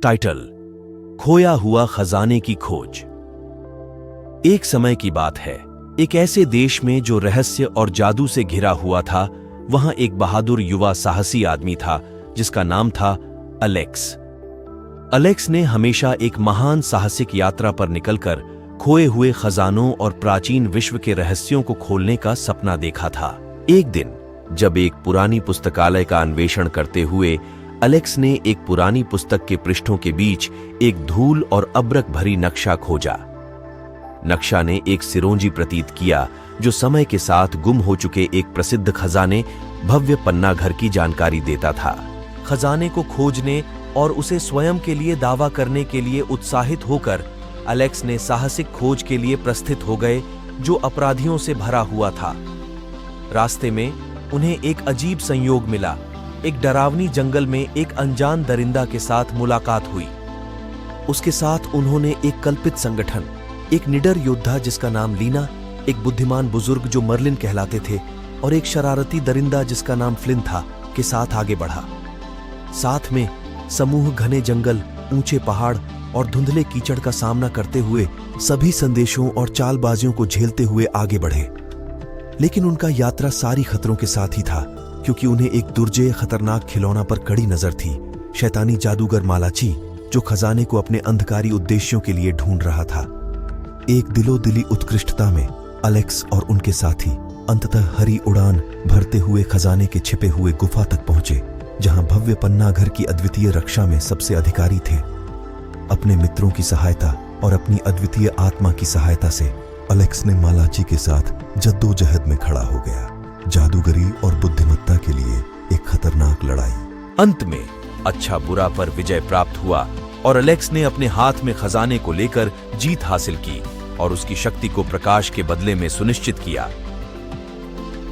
Title: खोया हुआ खजाने की खोज। एक समय की बात है, एक ऐसे देश में जो रहस्य और जादू से घिरा हुआ था, वहां एक बहादुर युवा साहसी आदमी था जिसका नाम था अलेक्स। अलेक्स ने हमेशा एक महान साहसिक यात्रा पर निकलकर खोए हुए खजानों और प्राचीन विश्व के रहस्यों को खोलने का सपना देखा था। एक दिन जब एक पुरानी पुस्तकालय का अन्वेषण करते हुए अलेक्स ने एक पुरानी पुस्तक के पृष्ठों के बीच एक धूल और अब्रक भरी नक्शा खोजा। नक्शा ने एक सिरोंजी प्रतीत किया जो समय के साथ गुम हो चुके एक प्रसिद्ध खजाने भव्य पन्ना घर की जानकारी देता था। खजाने को खोजने और उसे स्वयं के लिए दावा करने के लिए उत्साहित होकर अलेक्स ने साहसिक खोज के लिए प्रस्थित हो गए जो अपराधियों से भरा हुआ था। रास्ते में उन्हें एक अजीब संयोग मिला। एक डरावनी जंगल में एक अनजान दरिंदा के साथ मुलाकात हुई। उसके साथ उन्होंने एक कल्पित संगठन, एक निडर योद्धा जिसका नाम लीना, एक बुद्धिमान बुजुर्ग जो मर्लिन कहलाते थे और एक शरारती दरिंदा जिसका नाम फ्लिन था, के साथ आगे बढ़ा। साथ में समूह घने जंगल, ऊंचे पहाड़ और धुंधले कीचड़ का सामना करते हुए सभी संदेशों और चालबाजियों को झेलते हुए आगे बढ़े। लेकिन उनका यात्रा सारी खतरों के साथ ही था, क्योंकि उन्हें एक दुर्जेय खतरनाक खिलौना पर कड़ी नजर थी, शैतानी जादूगर मालाची, जो खजाने को अपने अंधकारी उद्देश्यों के लिए ढूंढ रहा था। एक दिलोदिली उत्कृष्टता में अलेक्स और उनके साथी अंततः हरी उड़ान भरते हुए खजाने के छिपे हुए गुफा तक पहुंचे, जहां भव्य पन्ना घर की अद्वितीय रक्षा में सबसे अधिकारी थे। अपने मित्रों की सहायता और अपनी अद्वितीय आत्मा की सहायता से अलेक्स ने मालाची के साथ जद्दोजहद में खड़ा हो गया, जादूगरी और बुद्धिमत्ता के लिए एक खतरनाक लड़ाई। अंत में अच्छा बुरा पर विजय प्राप्त हुआ और अलेक्स ने अपने हाथ में खजाने को लेकर जीत हासिल की और उसकी शक्ति को प्रकाश के बदले में सुनिश्चित किया।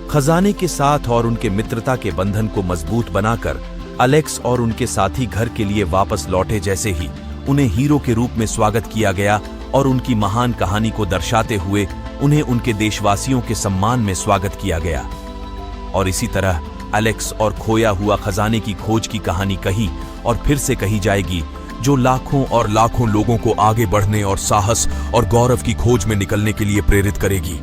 खजाने के साथ और उनके मित्रता के बंधन को मजबूत बनाकर अलेक्स और उनके साथी घर के लिए वापस लौटे। जैसे ही उन्हें हीरो के रूप में स्वागत किया गया और उनकी महान कहानी को दर्शाते हुए उन्हें उनके देशवासियों के सम्मान में स्वागत किया गया। और इसी तरह अलेक्स और खोया हुआ खजाने की खोज की कहानी कही और फिर से कही जाएगी, जो लाखों और लाखों लोगों को आगे बढ़ने और साहस और गौरव की खोज में निकलने के लिए प्रेरित करेगी।